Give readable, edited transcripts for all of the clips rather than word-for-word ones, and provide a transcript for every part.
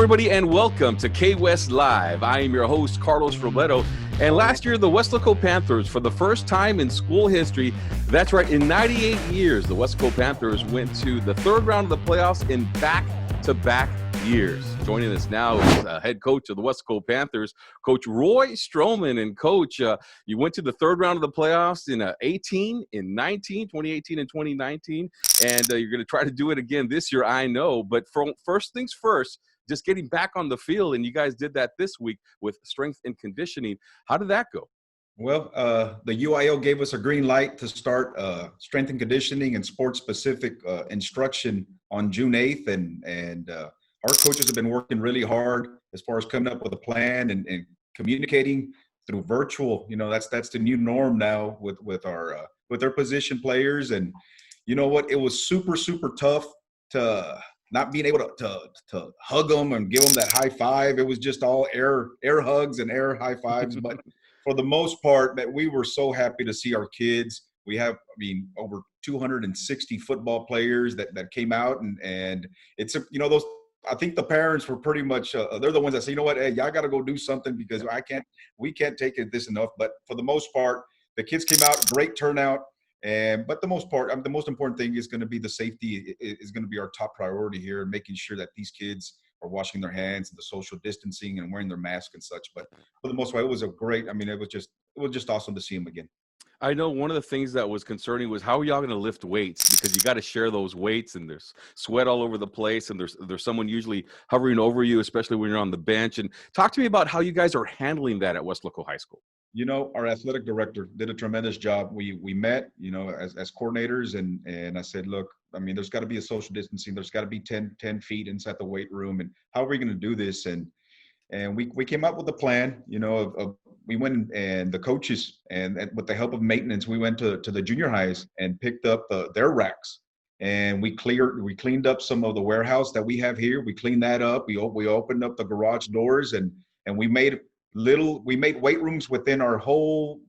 everybody, and welcome to KWES Live. I am your host, Carlos Robledo. And last year, the Weslaco Panthers, for the first time in school history, that's right, in 98 years, the Weslaco Panthers went to the third round of the playoffs in back-to-back years. Joining us now is head coach of the Weslaco Panthers, Coach Roy Stroman. And Coach, you went to the third round of the playoffs in 2018 and 2019, and you're going to try to do it again this year, I know. But first things first, just getting back on the field, and you guys did that this week with strength and conditioning. How did that go? Well, the UIL gave us a green light to start strength and conditioning and sports-specific instruction on June 8th, and our coaches have been working really hard as far as coming up with a plan and communicating through virtual. You know, that's the new norm now with our position players. And you know what? It was super tough to not being able to hug them and give them that high five. It was just all air hugs and air high fives. But for the most part, that we were so happy to see our kids. We have, over 260 football players that came out, and it's those. I think the parents were pretty much they're the ones that say, you know what, hey, y'all got to go do something because we can't take it this enough. But for the most part, the kids came out, great turnout. But the most important thing is going to be the safety is going to be our top priority here, making sure that these kids are washing their hands and the social distancing and wearing their mask and such. But for the most part, it was it was just awesome to see them again. I know one of the things that was concerning was how are y'all going to lift weights, because you got to share those weights and there's sweat all over the place and there's someone usually hovering over you, especially when you're on the bench. And talk to me about how you guys are handling that at Weslaco High School. You know, our athletic director did a tremendous job. We met, as coordinators, and I said, look, there's got to be a social distancing. There's got to be 10 feet inside the weight room. And how are we going to do this? And we came up with a plan, we went and the coaches and with the help of maintenance, we went to the junior highs and picked up their racks. And we cleaned up some of the warehouse that we have here. We cleaned that up. We opened up the garage doors and we made weight rooms within our whole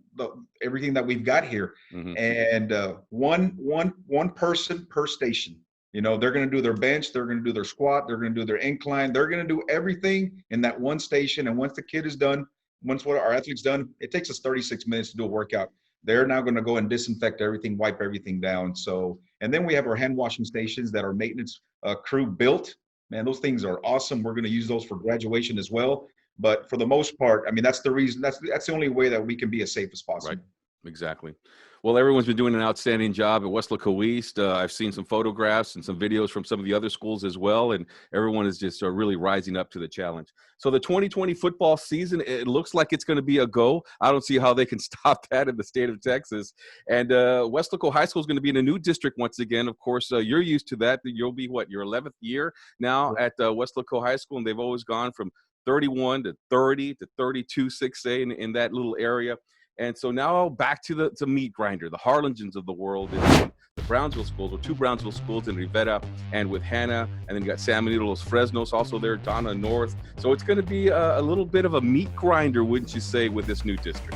everything that we've got here. Mm-hmm. And one person per station. They're going to do their bench, they're going to do their squat, they're going to do their incline, they're going to do everything in that one station. And once the kid is done, once what our athlete's done, it takes us 36 minutes to do a workout. They're now going to go and disinfect everything, wipe everything down. So, and then we have our hand washing stations that our maintenance crew built. Man, those things are awesome. We're going to use those for graduation as well. But for the most part, that's the reason. That's the only way that we can be as safe as possible. Right. Exactly. Well, everyone's been doing an outstanding job at Weslaco East. I've seen some photographs and some videos from some of the other schools as well, and everyone is just really rising up to the challenge. So the 2020 football season, it looks like it's going to be a go. I don't see how they can stop that in the state of Texas. And Weslaco High School is going to be in a new district once again. Of course, you're used to that. You'll be, your 11th year now at Weslaco High School, and they've always gone from 31 to 30 to 32 6A in that little area. And so now back to the meat grinder, the Harlingens of the world, and the Brownsville schools, or two Brownsville schools in Rivera and with Hannah, and then you got San Benito Los Fresnos also there, Donna North. So it's going to be a little bit of a meat grinder, wouldn't you say, with this new district?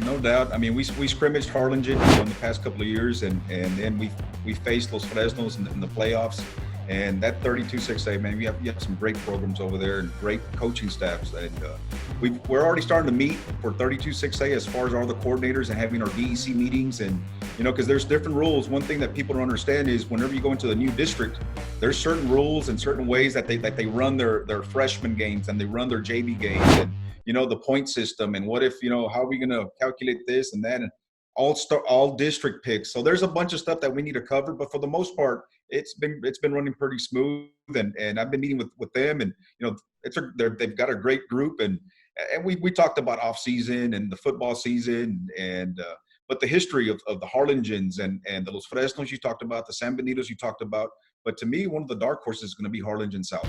No doubt. We scrimmaged Harlingen in the past couple of years, and then we faced Los Fresnos in the playoffs. And that 32-6A, man, we have some great programs over there and great coaching staffs. And we're already starting to meet for 32-6A as far as all the coordinators and having our DEC meetings. And, because there's different rules. One thing that people don't understand is whenever you go into the new district, there's certain rules and certain ways that they run their freshman games and they run their JV games and, the point system. And what if, how are we going to calculate this and that? And all district picks. So there's a bunch of stuff that we need to cover, but for the most part, it's been running pretty smooth. And I've been meeting with them, and they've got a great group, and we talked about off season and the football season, and but the history of the Harlingens and the Los Fresnos you talked about, the San Benitos you talked about. But to me, one of the dark horses is going to be Harlingen South.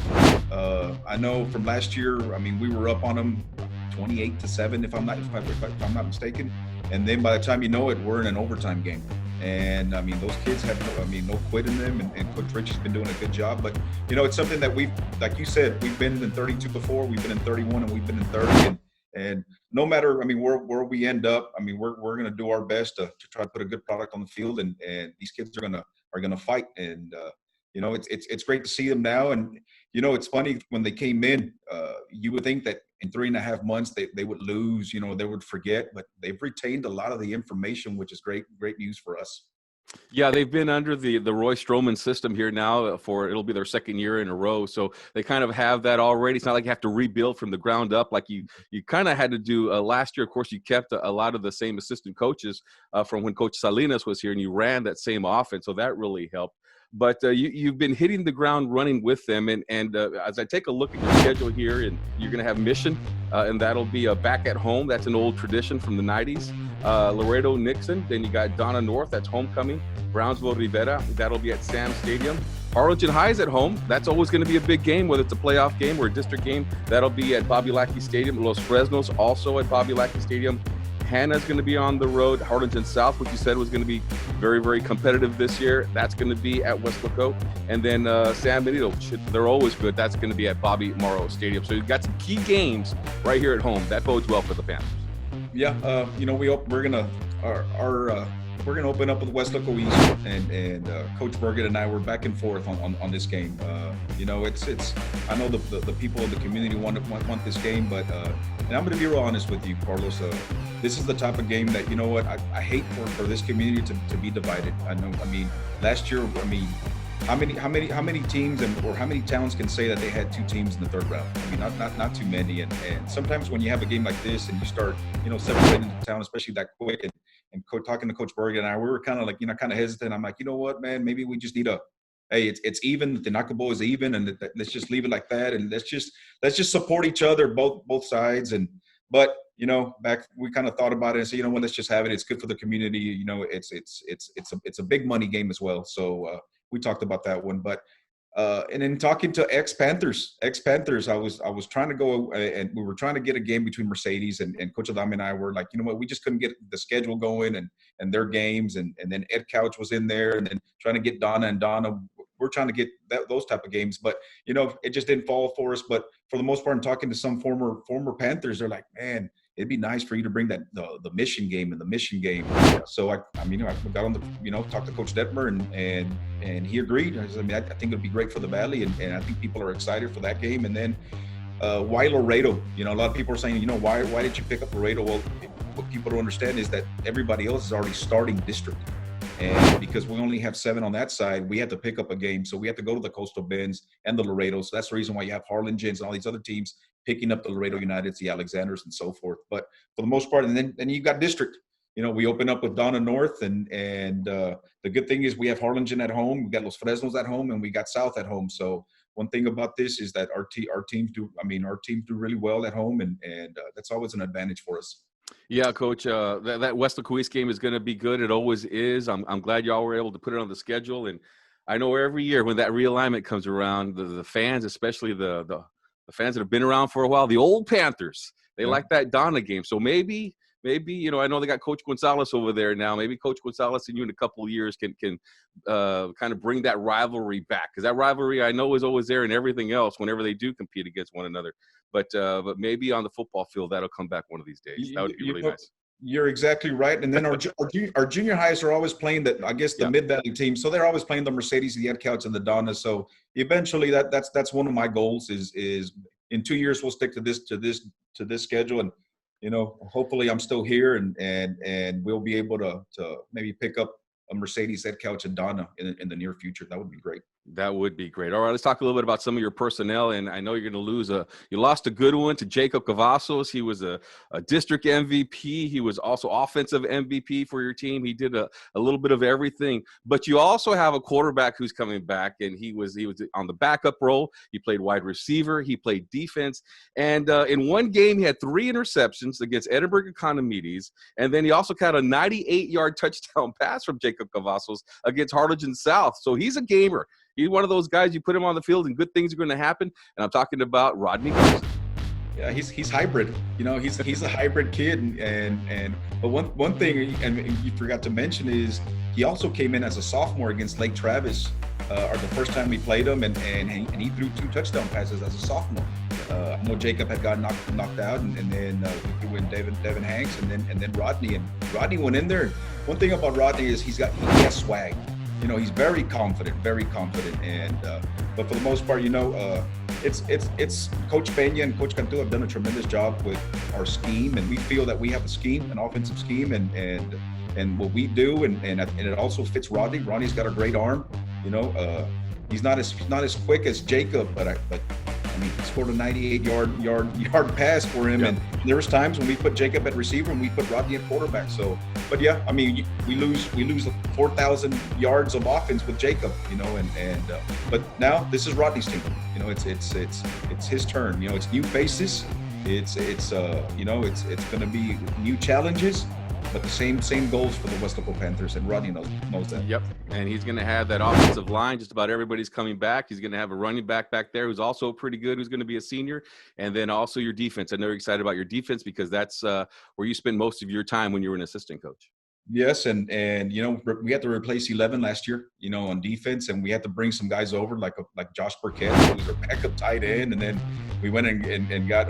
I know from last year, we were up on them 28-7, if I'm not mistaken. And then by the time you know it, we're in an overtime game. And those kids have no quit in them, and Coach Rich has been doing a good job. But it's something that like you said, we've been in 32 before, we've been in 31, and we've been in 30. And no matter where we end up, we're going to do our best to try to put a good product on the field, and these kids are going to fight. And it's great to see them now. And it's funny when they came in, you would think that in 3.5 months they would lose, they would forget, but they've retained a lot of the information, which is great news for us. Yeah, they've been under the Roy Stroman system here now it'll be their second year in a row. So they kind of have that already. It's not like you have to rebuild from the ground up like you kind of had to do last year. Of course, you kept a lot of the same assistant coaches from when Coach Salinas was here, and you ran that same offense. So that really helped. But you've been hitting the ground running with them. And as I take a look at your schedule here, and you're going to have Mission, and that'll be back at home. That's an old tradition from the 90s. Laredo Nixon, then you got Donna North, that's homecoming. Brownsville Rivera, that'll be at Sam Stadium. Harlingen High's at home. That's always going to be a big game, whether it's a playoff game or a district game. That'll be at Bobby Lackey Stadium. Los Fresnos also at Bobby Lackey Stadium. Hannah's going to be on the road. Harlingen South, which you said was going to be very, very competitive this year, that's going to be at Weslaco. And then San Benito, they're always good. That's going to be at Bobby Morrow Stadium. So you've got some key games right here at home. That bodes well for the Panthers. Yeah, we're gonna open up with Weslaco East, and Coach Berget and I were back and forth on this game. It's I know the people of the community want this game, but and I'm gonna be real honest with you, Carlos. This is the type of game that I hate for this community to be divided. Last year, how many teams or how many towns can say that they had two teams in the third round? Not too many. And sometimes when you have a game like this and you start, separating the town, especially that quick, and talking to Coach Bergen and I, we were kind of like, kind of hesitant. I'm like, you know what, man, maybe we just need hey, it's even. The Tinacabo is even, and let's just leave it like that, and let's just support each other, both sides. But back we kind of thought about it and said, let's just have it. It's good for the community. It's a big money game as well. So we talked about that one, but and then talking to ex-Panthers, I was trying to go and we were trying to get a game between Mercedes and Coach Adame and I were like, we just couldn't get the schedule going and their games, and then Ed Couch was in there, and then trying to get Donna. We're trying to get those type of games, but it just didn't fall for us. But for the most part, I'm talking to some former Panthers, they're like, man, it'd be nice for you to bring that the Mission game and the Mission game. So I got on the talked to Coach Detmer and he agreed. I think it'd be great for the Valley, and I think people are excited for that game. And then why Laredo? A lot of people are saying, why did you pick up Laredo? Well, what people don't understand is that everybody else is already starting district. And because we only have 7 on that side, we had to pick up a game. So we had to go to the Coastal Bends and the Laredo. So that's the reason why you have Harlingens and all these other teams picking up the Laredo Uniteds, the Alexanders, and so forth. But for the most part, and then you got district. We open up with Donna North, and the good thing is we have Harlingen at home, we got Los Fresnos at home, and we got South at home. So one thing about this is that our teams do really well at home, and that's always an advantage for us. Yeah, Coach, that Weslaco East game is going to be good. It always is. I'm glad y'all were able to put it on the schedule. And I know every year when that realignment comes around, the fans, especially the fans that have been around for a while, the old Panthers, they like that Donna game. So maybe, I know they got Coach Gonzalez over there now. Maybe Coach Gonzalez and you in a couple of years can kind of bring that rivalry back. Because that rivalry I know is always there in everything else whenever they do compete against one another. But maybe on the football field, that'll come back one of these days. That would be really nice. You're exactly right. And then our junior highs are always playing the Mid-Valley team. So they're always playing the Mercedes, the Ed Couch, and the Donna. So eventually that's one of my goals is in 2 years we'll stick to this schedule. And hopefully I'm still here and we'll be able to maybe pick up a Mercedes, Ed Couch, and Donna in the near future. That would be great. That would be great. All right, let's talk a little bit about some of your personnel. And I know you're going to lose you lost a good one to Jacob Cavazos. He was a district MVP. He was also offensive MVP for your team. He did a little bit of everything. But you also have a quarterback who's coming back, and he was on the backup role. He played wide receiver. He played defense. And in one game, he had 3 interceptions against Edinburgh Economides. And then he also caught a 98-yard touchdown pass from Jacob Cavazos against Harlingen South. So he's a gamer. He's one of those guys you put him on the field and good things are going to happen. And I'm talking about Rodney Garza. Yeah, he's hybrid. He's a hybrid kid. But one thing and you forgot to mention is he also came in as a sophomore against Lake Travis, the first time we played him, and he threw 2 touchdown passes as a sophomore. I know Jacob had gotten knocked out, and then we threw in Devin Hanks, and then Rodney. And Rodney went in there. One thing about Rodney is he has swag. He's very confident, and but for the most part, it's Coach Peña and Coach Cantu have done a tremendous job with our scheme, and we feel that we have a scheme, an offensive scheme, and what we do, and it also fits Rodney. Rodney's got a great arm, you know. He's not as quick as Jacob, but I mean, he scored a 98-yard pass for him, and there was times when we put Jacob at receiver and we put Rodney at quarterback. So, but yeah, I mean, we lose 4,000 yards of offense with Jacob, you know, but now this is Rodney's team. You know, it's his turn. You know, it's new faces. It's you know, it's going to be new challenges. But the same goals for the Weslaco Panthers, and Rodney knows that. Yep, and he's going to have that offensive line. Just about everybody's coming back. He's going to have a running back there who's also pretty good, who's going to be a senior, and then also your defense. I know you're excited about your defense because that's where you spend most of your time when you were an assistant coach. Yes, and you know, we had to replace 11 last year, you know, on defense, and we had to bring some guys over like Josh Burkett, who was our backup tight end, and then we went and got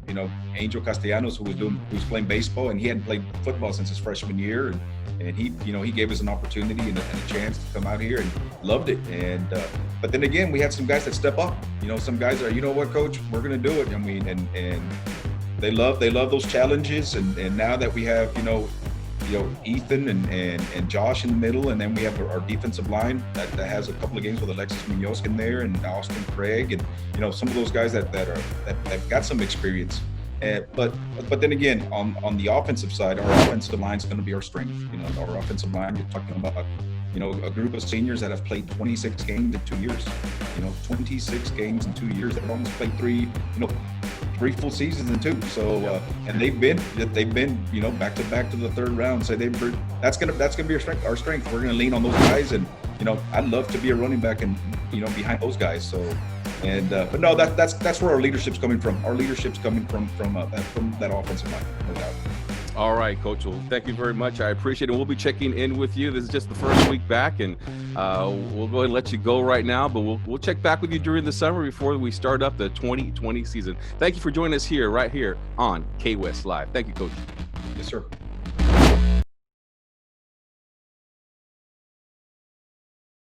you know, Angel Castellanos, who was playing baseball, and he hadn't played football since his freshman year, and he, you know, he gave us an opportunity and a chance to come out here and loved it. And but then again, we had some guys that step up, you know, some guys are, you know what, coach, we're going to do it. I mean, and they love those challenges, and now that we have, you know, Ethan and Josh in the middle, and then we have our defensive line that has a couple of games with Alexis Munoz in there, and Austin Craig, and you know, some of those guys that got some experience. But then again, on the offensive side, our offensive line is going to be our strength. You know, our offensive line, you're talking about, you know, a group of seniors that have played 26 games in 2 years. You know, 26 games in 2 years. They've almost played three full seasons in 2. So and they've been, you know, back to the third round. So that's gonna be our strength. We're gonna lean on those guys, and you know, I'd love to be a running back and, you know, behind those guys. So, and but no, that's where our leadership's coming from. Our leadership's coming from that offensive line, no doubt. All right, Coach. Well, thank you very much. I appreciate it. We'll be checking in with you. This is just the first week back, and we'll go ahead and let you go right now. But we'll check back with you during the summer before we start up the 2020 season. Thank you for joining us right here on KWES Live. Thank you, Coach. Yes, sir.